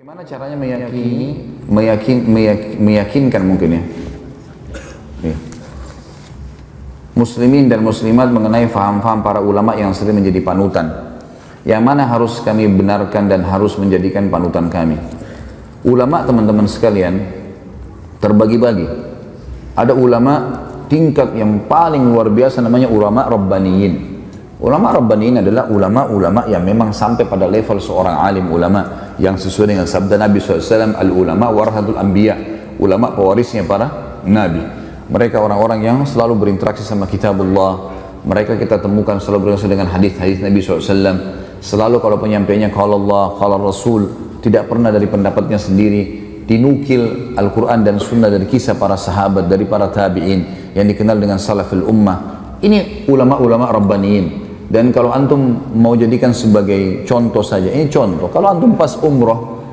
Bagaimana caranya meyakinkan mungkin ya, muslimin dan muslimat mengenai faham-faham para ulama yang sering menjadi panutan, yang mana harus kami benarkan dan harus menjadikan panutan kami. Ulama, teman-teman sekalian, terbagi-bagi. Ada ulama tingkat yang paling luar biasa, namanya ulama rabbaniyin. Ulama rabbaniyin adalah ulama-ulama yang memang sampai pada level seorang alim ulama, yang sesuai dengan sabda Nabi SAW, al-ulama warahatul anbiya, ulama pewarisnya para nabi. Mereka orang-orang yang selalu berinteraksi sama kitabullah. Mereka kita temukan selalu berinteraksi dengan hadis-hadis Nabi SAW. Selalu kalau penyampainya qala Allah, qala Rasul, tidak pernah dari pendapatnya sendiri, dinukil Al-Quran dan Sunnah dari kisah para sahabat, dari para tabi'in yang dikenal dengan salafil ummah. Ini ulama-ulama rabbaniyin. Dan kalau antum mau jadikan sebagai contoh saja, ini contoh. Kalau antum pas umroh,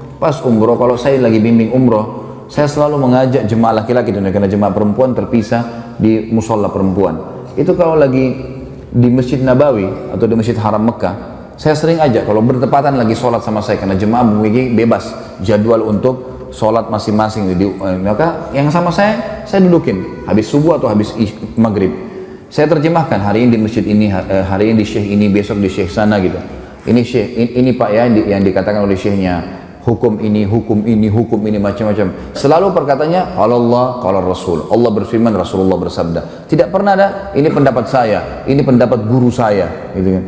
kalau saya lagi bimbing umroh, saya selalu mengajak jemaah laki-laki, karena jemaah perempuan terpisah di musola perempuan. Itu kalau lagi di Masjid Nabawi atau di Masjid Haram Mekah, saya sering ajak kalau bertepatan lagi sholat sama saya, karena jemaah memiliki bebas jadwal untuk sholat masing-masing. Maka yang sama saya dudukin habis subuh atau habis maghrib. Saya terjemahkan hari ini di masjid ini, hari ini di syekh ini, besok di syekh sana gitu. Ini syekh, ini pak ya yang dikatakan oleh syekhnya, hukum ini macam-macam. Selalu perkataannya Allah, qala Rasul. Allah berfirman, Rasulullah bersabda. Tidak pernah ada ini pendapat saya, ini pendapat guru saya, gitu kan.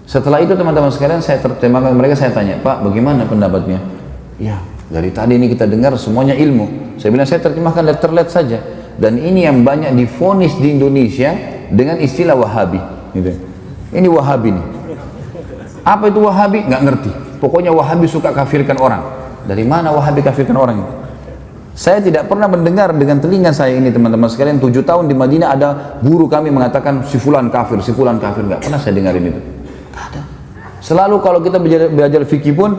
Setelah itu teman-teman sekalian, saya terjemahkan mereka, saya tanya, Pak, bagaimana pendapatnya? Ya, dari tadi ini kita dengar semuanya ilmu. Saya bilang saya terjemahkan letterlet saja. Dan ini yang banyak divonis di Indonesia dengan istilah Wahabi, gitu. Ini Wahabi nih. Apa itu Wahabi? Nggak ngerti. Pokoknya Wahabi suka kafirkan orang. Dari mana Wahabi kafirkan orang? Saya tidak pernah mendengar dengan telinga saya ini, teman-teman sekalian. 7 tahun di Madinah ada guru kami mengatakan si fulan kafir, si fulan kafir. Nggak pernah saya dengarin itu. Nggak ada. Selalu kalau kita belajar fikih pun,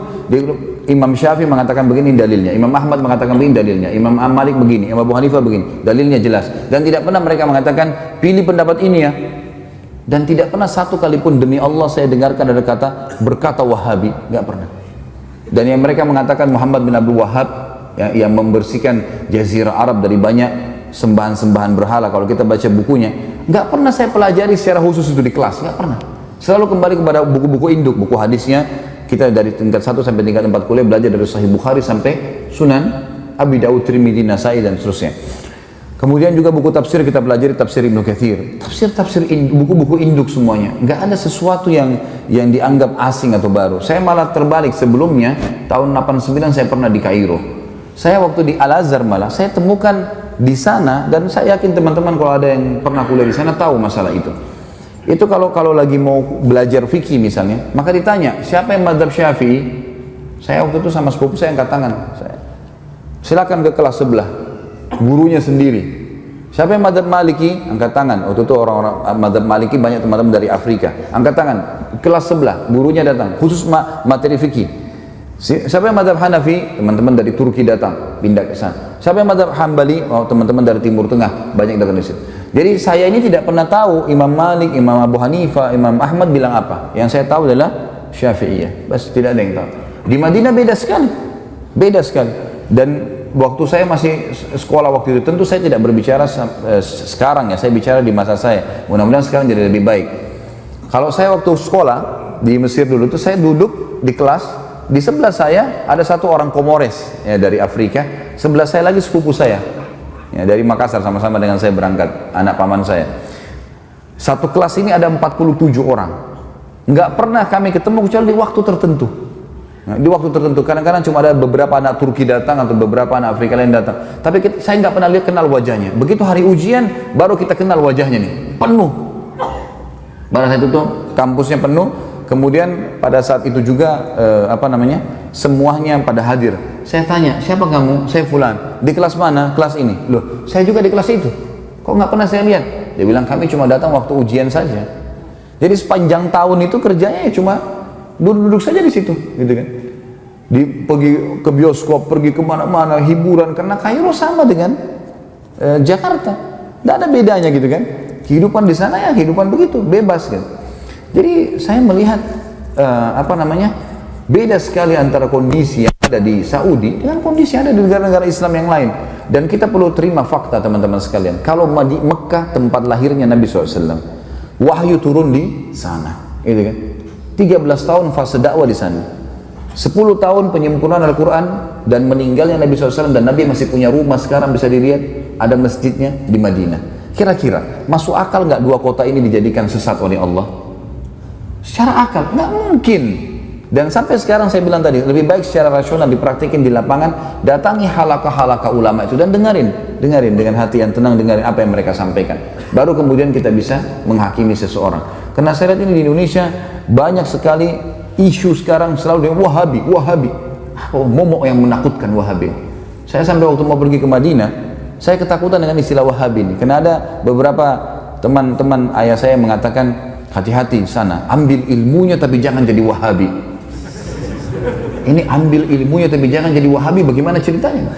Imam Syafi'i mengatakan begini dalilnya, Imam Ahmad mengatakan begini dalilnya, Imam Malik begini, Imam Abu Hanifah begini, dalilnya jelas. Dan tidak pernah mereka mengatakan pilih pendapat ini ya. Dan tidak pernah satu kali pun demi Allah saya dengarkan ada kata berkata Wahabi, nggak pernah. Dan yang mereka mengatakan Muhammad bin Abdul Wahhab ya, yang membersihkan Jazirah Arab dari banyak sembahan-sembahan berhala, kalau kita baca bukunya, nggak pernah saya pelajari secara khusus itu di kelas, nggak pernah. Selalu kembali kepada buku-buku induk, buku hadisnya. Kita dari tingkat 1 sampai tingkat 4 kuliah belajar dari Sahih Bukhari sampai Sunan Abi Daud, Tirmidzi, Nasai dan seterusnya. Kemudian juga buku tafsir kita pelajari tafsir Ibnu Katsir, tafsir buku-buku induk semuanya. Nggak ada sesuatu yang dianggap asing atau baru. Saya malah terbalik, sebelumnya tahun 89 saya pernah di Kairo. Saya waktu di Al-Azhar malah saya temukan di sana, dan saya yakin teman-teman kalau ada yang pernah kuliah di sana tahu masalah itu. Itu kalau lagi mau belajar fikih misalnya, maka ditanya siapa yang mazhab Syafi'i. Saya waktu itu sama sepupu saya angkat tangan. Silakan ke kelas sebelah, gurunya sendiri. Siapa yang mazhab Maliki? Angkat tangan. Waktu itu orang-orang mazhab Maliki banyak teman-teman dari Afrika. Angkat tangan. Kelas sebelah, gurunya datang, khusus materi fikih. Siapa yang mazhab Hanafi? Teman-teman dari Turki datang, pindah ke sana. Siapa yang mazhab Hambali? Oh, teman-teman dari Timur Tengah banyak datang di situ. Jadi saya ini tidak pernah tahu Imam Malik, Imam Abu Hanifah, Imam Ahmad bilang apa. Yang saya tahu adalah Syafi'iyah. Bas, tidak ada yang tahu. Di Madinah beda sekali. Beda sekali. Dan waktu saya masih sekolah waktu itu, tentu saya tidak berbicara sekarang ya, saya bicara di masa saya. Mudah-mudahan sekarang jadi lebih baik. Kalau saya waktu sekolah di Mesir dulu itu, saya duduk di kelas, di sebelah saya ada satu orang Komores ya, dari Afrika. Sebelah saya lagi sepupu saya. Ya, dari Makassar, sama-sama dengan saya berangkat, anak paman saya. Satu kelas ini ada 47 orang. Nggak pernah kami ketemu kecuali di waktu tertentu. Nah, di waktu tertentu, kadang-kadang cuma ada beberapa anak Turki datang atau beberapa anak Afrika lain datang. Tapi saya nggak pernah kenal wajahnya. Begitu hari ujian, baru kita kenal wajahnya nih. Penuh. Pada saat itu tuh kampusnya penuh. Kemudian pada saat itu juga semuanya pada hadir. Saya tanya, siapa kamu? Saya fulan. Di kelas mana? Kelas ini. Loh, saya juga di kelas itu. Kok nggak pernah saya lihat? Dia bilang kami cuma datang waktu ujian saja. Jadi sepanjang tahun itu kerjanya ya cuma duduk-duduk saja di situ, gitu kan? Pergi ke bioskop, pergi kemana-mana, hiburan. Karena Kairo sama dengan Jakarta, nggak ada bedanya gitu kan? Kehidupan di sana ya kehidupan begitu, bebas kan? Jadi saya melihat Beda sekali antara kondisi yang ada di Saudi dengan kondisi yang ada di negara-negara Islam yang lain. Dan kita perlu terima fakta teman-teman sekalian. Kalau di Mekah tempat lahirnya Nabi SAW, wahyu turun di sana. Gitu kan? 13 tahun fase dakwah di sana. 10 tahun penyempurnaan Al-Quran dan meninggalnya Nabi SAW, dan Nabi masih punya rumah sekarang bisa dilihat, ada masjidnya di Madinah. Kira-kira masuk akal nggak dua kota ini dijadikan sesat oleh Allah? Secara akal nggak mungkin. Dan sampai sekarang saya bilang tadi, lebih baik secara rasional dipraktikin di lapangan, datangi halaqah-halaqah ulama itu dan dengarin dengan hati yang tenang, dengarin apa yang mereka sampaikan. Baru kemudian kita bisa menghakimi seseorang. Karena saya lihat ini di Indonesia banyak sekali isu sekarang selalu dengan Wahabi. Oh, momok yang menakutkan Wahabi. Saya sampai waktu mau pergi ke Madinah, saya ketakutan dengan istilah Wahabi ini. Karena ada beberapa teman-teman ayah saya mengatakan, hati-hati sana, ambil ilmunya tapi jangan jadi Wahabi. Ini ambil ilmunya tapi jangan jadi Wahabi, bagaimana ceritanya?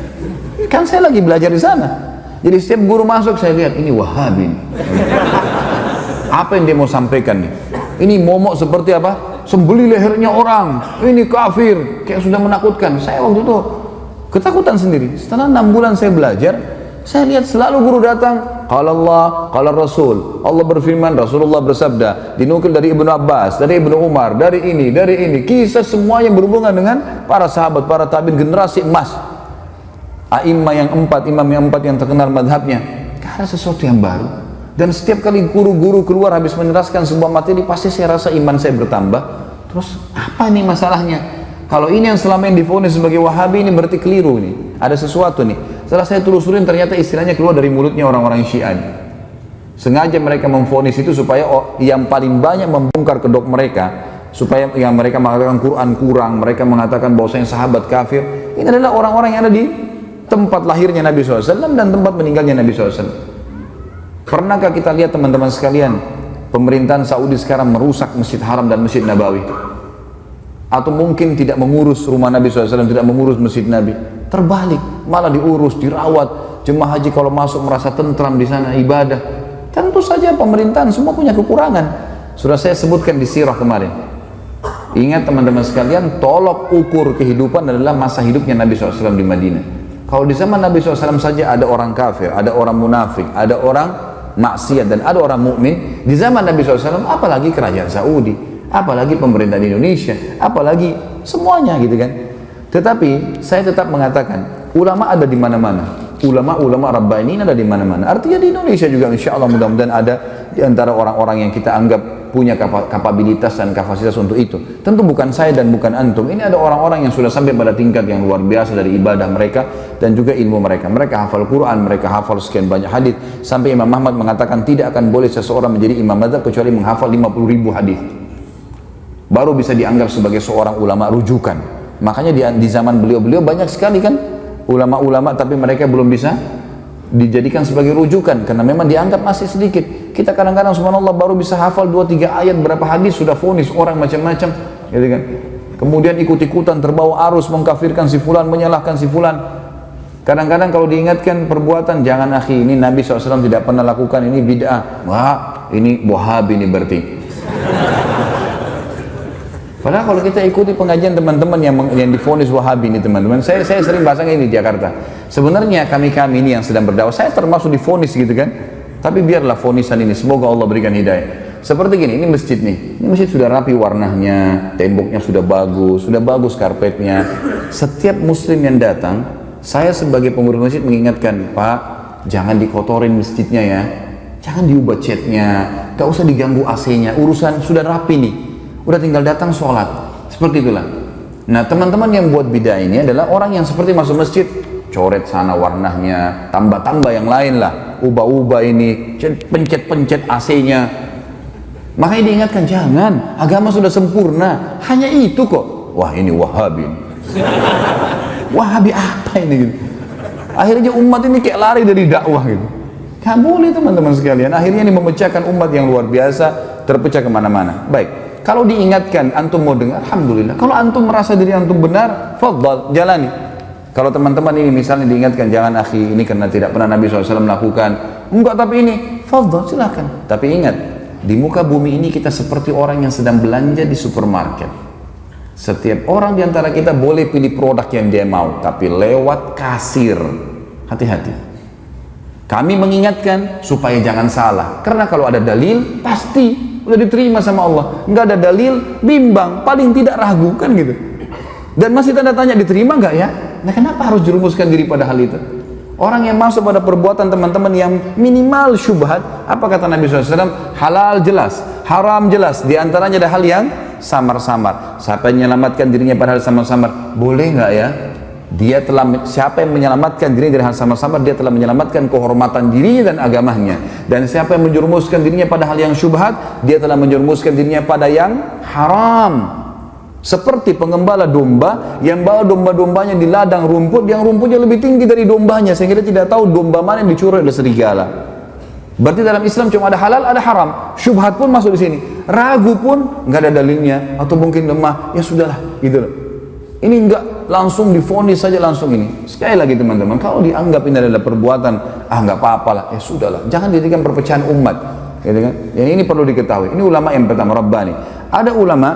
Kan saya lagi belajar di sana. Jadi setiap guru masuk saya lihat, ini Wahabi. Apa yang dia mau sampaikan nih? Ini momok seperti apa? Sembeli lehernya orang, ini kafir, kayak sudah menakutkan. Saya waktu itu ketakutan sendiri. Setelah 6 bulan saya belajar, saya lihat selalu guru datang, qala Allah, qala Rasul. Allah berfirman, Rasulullah bersabda, dinukil dari Ibnu Abbas, dari Ibnu Umar, dari ini. Kisah semua yang berhubungan dengan para sahabat, para tabi'in, generasi emas. A'imah yang 4, imam yang 4 yang terkenal madhabnya. Karena sesuatu yang baru. Dan setiap kali guru-guru keluar habis meneraskan sebuah materi, pasti saya rasa iman saya bertambah. Terus apa nih masalahnya? Kalau ini yang selama ini divonis sebagai Wahabi, ini berarti keliru nih. Ada sesuatu nih. Setelah saya telusurin, ternyata istilahnya keluar dari mulutnya orang-orang Syiah. Sengaja mereka memvonis itu supaya yang paling banyak membongkar kedok mereka, supaya yang mereka mengatakan Quran kurang, mereka mengatakan bahwasanya sahabat kafir. Ini adalah orang-orang yang ada di tempat lahirnya Nabi SAW dan tempat meninggalnya Nabi SAW. Pernahkah kita lihat teman-teman sekalian, pemerintahan Saudi sekarang merusak Masjid Haram dan Masjid Nabawi? Atau mungkin tidak mengurus rumah Nabi SAW, tidak mengurus Masjid Nabi? Terbalik, malah diurus, dirawat. Jemaah haji kalau masuk merasa tentram di sana, ibadah. Tentu saja pemerintahan semua punya kekurangan. Sudah saya sebutkan di sirah kemarin. Ingat teman-teman sekalian, tolok ukur kehidupan adalah masa hidupnya Nabi SAW di Madinah. Kalau di zaman Nabi SAW saja ada orang kafir, ada orang munafik, ada orang maksiat dan ada orang mukmin, di zaman Nabi SAW apalagi kerajaan Saudi, apalagi pemerintah di Indonesia, apalagi semuanya gitu kan. Tetapi saya tetap mengatakan ulama ada di mana-mana, ulama-ulama Rabbani ada di mana-mana. Artinya di Indonesia juga insya Allah mudah-mudahan ada di antara orang-orang yang kita anggap punya kapabilitas dan kapasitas untuk itu. Tentu bukan saya dan bukan antum. Ini ada orang-orang yang sudah sampai pada tingkat yang luar biasa dari ibadah mereka dan juga ilmu mereka. Mereka hafal Quran, mereka hafal sekian banyak hadis. Sampai Imam Ahmad mengatakan tidak akan boleh seseorang menjadi imam mazhab kecuali menghafal 50.000 hadis. Baru bisa dianggap sebagai seorang ulama rujukan. Makanya di zaman beliau-beliau banyak sekali kan ulama-ulama, tapi mereka belum bisa dijadikan sebagai rujukan karena memang dianggap masih sedikit. Kita kadang-kadang subhanallah baru bisa hafal 2-3 ayat, berapa hadis sudah vonis orang macam-macam gitu kan. Kemudian ikut-ikutan terbawa arus mengkafirkan si fulan, menyalahkan si fulan. Kadang-kadang kalau diingatkan perbuatan, jangan akhi, ini Nabi SAW tidak pernah lakukan, ini bid'ah. Wah, ini Wahabi ini berarti. Padahal kalau kita ikuti pengajian teman-teman yang divonis Wahabi ini teman-teman, saya sering bahasanya ini di Jakarta. Sebenarnya kami ini yang sedang berdakwah, saya termasuk divonis gitu kan. Tapi biarlah vonisan ini, semoga Allah berikan hidayah. Seperti gini, ini masjid nih. Ini masjid sudah rapi warnanya, temboknya sudah bagus karpetnya. Setiap muslim yang datang, saya sebagai pengurus masjid mengingatkan, Pak, jangan dikotorin masjidnya ya. Jangan diubah catnya, gak usah diganggu AC-nya. Urusan sudah rapi nih. Udah tinggal datang sholat, seperti itulah. Nah teman-teman yang buat bid'ah ini adalah orang yang seperti masuk masjid, coret sana warnanya, tambah-tambah yang lain lah, ubah-ubah ini, pencet-pencet AC-nya. Makanya diingatkan, jangan, agama sudah sempurna, hanya itu kok. Wah ini Wahabi. Wahabi apa ini gitu. Akhirnya umat ini kayak lari dari dakwah gitu. Gak boleh teman-teman sekalian, akhirnya ini memecahkan umat yang luar biasa, terpecah kemana-mana. Baik. Kalau diingatkan, antum mau dengar, alhamdulillah. Kalau antum merasa diri antum benar, fadhal, jalani. Kalau teman-teman ini misalnya diingatkan, jangan akhi, ini karena tidak pernah Nabi SAW melakukan. Enggak, tapi ini, fadhal, silakan. Tapi ingat, di muka bumi ini kita seperti orang yang sedang belanja di supermarket. Setiap orang di antara kita boleh pilih produk yang dia mau, tapi lewat kasir. Hati-hati. Kami mengingatkan supaya jangan salah, karena kalau ada dalil pasti udah diterima sama Allah. Nggak ada dalil, bimbang, paling tidak ragu, kan gitu. Dan masih tanda tanya, diterima nggak ya? Nah, kenapa harus jerumuskan diri pada hal itu? Orang yang masuk pada perbuatan teman-teman yang minimal syubhat, apa kata Nabi SAW? Halal jelas, haram jelas. Di antaranya ada hal yang samar-samar. Siapa yang menyelamatkan dirinya pada hal samar-samar? Boleh nggak ya? Siapa yang menyelamatkan dirinya dari hal samar-samar, dia telah menyelamatkan kehormatan dirinya dan agamanya. Dan siapa yang menjerumuskan dirinya pada hal yang syubhat, dia telah menjerumuskan dirinya pada yang haram. Seperti pengembala domba yang bawa domba-dombanya di ladang rumput, yang rumputnya lebih tinggi dari dombanya, sehingga dia tidak tahu domba mana yang dicuri oleh serigala. Berarti dalam Islam cuma ada halal, ada haram. Syubhat pun masuk di sini. Ragu pun nggak ada dalilnya, atau mungkin lemah, ya sudahlah, gitu loh. Ini enggak langsung divonis saja langsung ini. Sekali lagi teman-teman, kalau dianggap ini adalah perbuatan, nggak apa-apa lah, ya sudahlah. Jangan jadikan perpecahan umat, gitu kan? Yang ini perlu diketahui. Ini ulama yang pertama, Rabbani. Ada ulama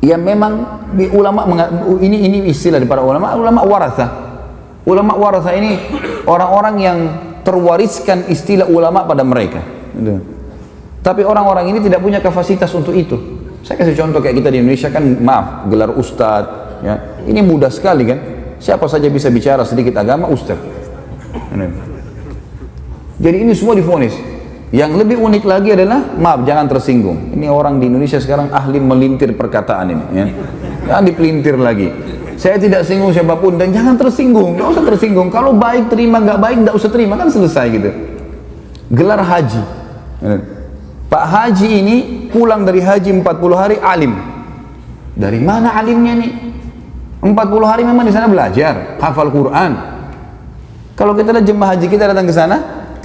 yang memang ini istilah dari para ulama waratha. Ulama waratha ini orang-orang yang terwariskan istilah ulama pada mereka. Gitu. Tapi orang-orang ini tidak punya kapasitas untuk itu. Saya kasih contoh kayak kita di Indonesia kan, maaf, gelar ustadz, ya, ini mudah sekali kan, siapa saja bisa bicara sedikit agama, ustadz. Jadi ini semua divonis. Yang lebih unik lagi adalah, maaf jangan tersinggung, ini orang di Indonesia sekarang ahli melintir perkataan ini, ya. Jangan dipelintir lagi. Saya tidak singgung siapapun, dan jangan tersinggung, nggak usah tersinggung. Kalau baik terima, nggak baik nggak usah terima, kan selesai gitu. Gelar haji, Pak Haji ini pulang dari haji 40 hari alim. Dari mana alimnya nih? 40 hari memang di sana belajar, hafal Quran. Kalau kita lihat jemaah haji kita datang ke sana,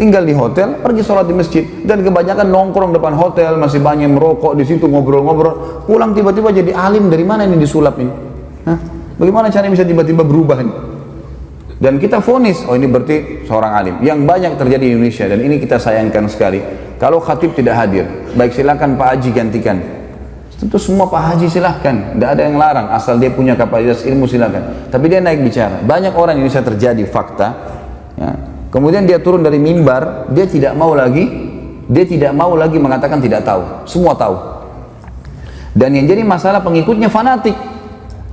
tinggal di hotel, pergi sholat di masjid, dan kebanyakan nongkrong depan hotel, masih banyak merokok di situ, ngobrol-ngobrol. Pulang tiba-tiba jadi alim, dari mana ini disulap ini? Hah? Bagaimana caranya bisa tiba-tiba berubah ini? Dan kita vonis, oh ini berarti seorang alim. Yang banyak terjadi di Indonesia, dan ini kita sayangkan sekali. Kalau khatib tidak hadir, baik silakan Pak Haji gantikan. Tentu semua Pak Haji silahkan, tidak ada yang larang, asal dia punya kapasitas ilmu silahkan. Tapi dia naik bicara. Banyak orang di Indonesia terjadi fakta, ya. Kemudian dia turun dari mimbar, dia tidak mau lagi mengatakan tidak tahu, semua tahu. Dan yang jadi masalah pengikutnya fanatik,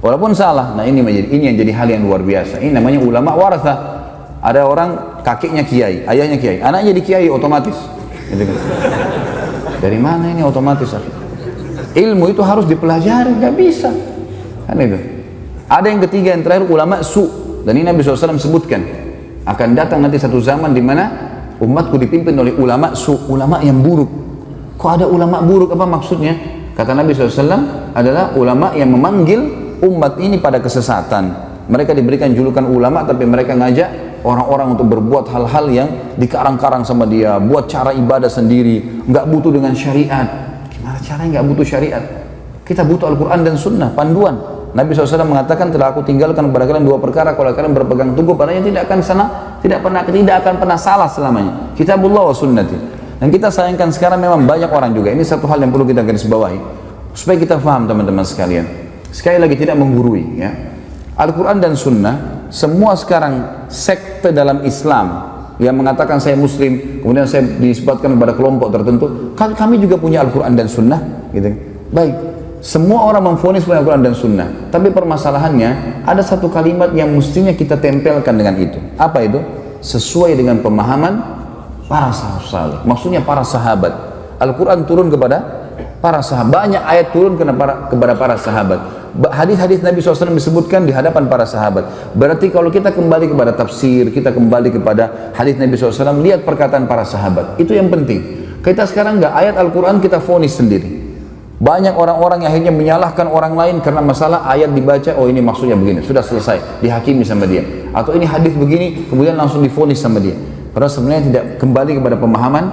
walaupun salah. Nah ini yang jadi hal yang luar biasa. Ini namanya ulama waratha. Ada orang kakeknya kiai, ayahnya kiai, anaknya jadi kiai otomatis. Gitu kan. Dari mana ini otomatis? Ilmu itu harus dipelajari, nggak bisa. Kan itu. Ada yang ketiga, yang terakhir, ulama su. Dan ini Nabi SAW sebutkan, akan datang nanti satu zaman di mana umatku dipimpin oleh ulama su, ulama yang buruk. Kok ada ulama buruk, apa maksudnya? Kata Nabi SAW adalah ulama yang memanggil umat ini pada kesesatan. Mereka diberikan julukan ulama, tapi mereka ngajak orang-orang untuk berbuat hal-hal yang dikarang-karang sama dia, buat cara ibadah sendiri, nggak butuh dengan syariat. Gimana caranya nggak butuh syariat? Kita butuh Al-Quran dan Sunnah, panduan. Nabi SAW mengatakan, telah aku tinggalkan kepada kalian dua perkara, kalau kalian berpegang teguh padanya tidak akan pernah salah selamanya. Kitabullah wa sunnati. Dan kita sayangkan sekarang memang banyak orang juga, ini satu hal yang perlu kita garis bawahi, supaya kita faham teman-teman sekalian. Sekali lagi, tidak menggurui, ya. Al-Quran dan Sunnah, semua sekarang sekte dalam Islam yang mengatakan saya Muslim, kemudian saya disebutkan kepada kelompok tertentu, kami juga punya Al-Quran dan Sunnah, gitu. Baik, semua orang memvonis punya Al-Quran dan Sunnah, tapi permasalahannya ada satu kalimat yang mestinya kita tempelkan dengan itu. Apa itu? Sesuai dengan pemahaman para sahabat. Maksudnya para sahabat. Al-Quran turun kepada para sahabat, banyak ayat turun kepada para sahabat. Hadis-hadis Nabi SAW disebutkan di hadapan para sahabat. Berarti kalau kita kembali kepada tafsir, kita kembali kepada hadis Nabi SAW, lihat perkataan para sahabat. Itu yang penting. Kita sekarang nggak ayat Al-Quran kita vonis sendiri. Banyak orang-orang yang akhirnya menyalahkan orang lain karena masalah ayat dibaca, oh ini maksudnya begini, sudah selesai, dihakimi sama dia. Atau ini hadis begini, kemudian langsung divonis sama dia. Padahal sebenarnya tidak kembali kepada pemahaman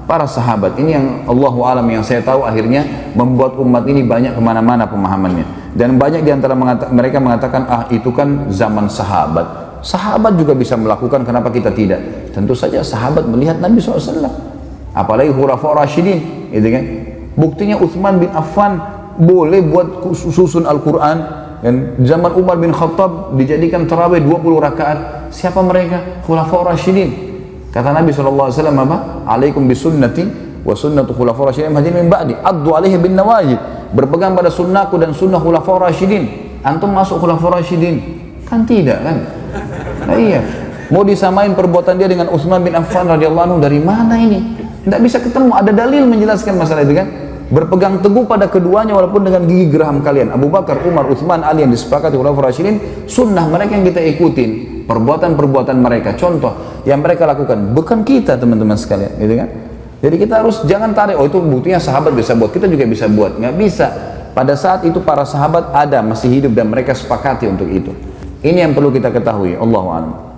para sahabat. Ini yang Allahu alam, yang saya tahu akhirnya membuat umat ini banyak kemana-mana pemahamannya. Dan banyak diantara mereka mengatakan, itu kan zaman sahabat. Sahabat juga bisa melakukan, kenapa kita tidak? Tentu saja sahabat melihat Nabi SAW. Apalagi khulafa rasyidin, gitu kan? Buktinya Utsman bin Affan boleh buat susun Al-Quran. Dan zaman Umar bin Khattab dijadikan tarawih 20 rakaat. Siapa mereka? Khulafaur Rasyidin. Kata Nabi SAW apa? Alaikum bisunnati wa sunnatu khulafaur Rasyidin min ba'di addu alaihi bin nawajid. Berpegang pada sunnahku dan sunnah khulafaur Rasyidin. Antum masuk khulafaur Rasyidin? Kan tidak kan? Nah, iya. Mau disamain perbuatan dia dengan Utsman bin Affan radhiyallahu anhu, dari mana ini? Tidak bisa ketemu, ada dalil menjelaskan masalah itu kan? Berpegang teguh pada keduanya walaupun dengan gigi geraham kalian. Abu Bakar, Umar, Utsman, Ali yang disepakati khulafaur Rasyidin, sunnah mereka yang kita ikutin, perbuatan-perbuatan mereka, contoh yang mereka lakukan, bukan kita teman-teman sekalian, gitu kan? Jadi kita harus jangan tarik, oh itu buktinya sahabat bisa buat, kita juga bisa buat. Nggak bisa. Pada saat itu para sahabat ada, masih hidup dan mereka sepakati untuk itu. Ini yang perlu kita ketahui. Allahu a'lam.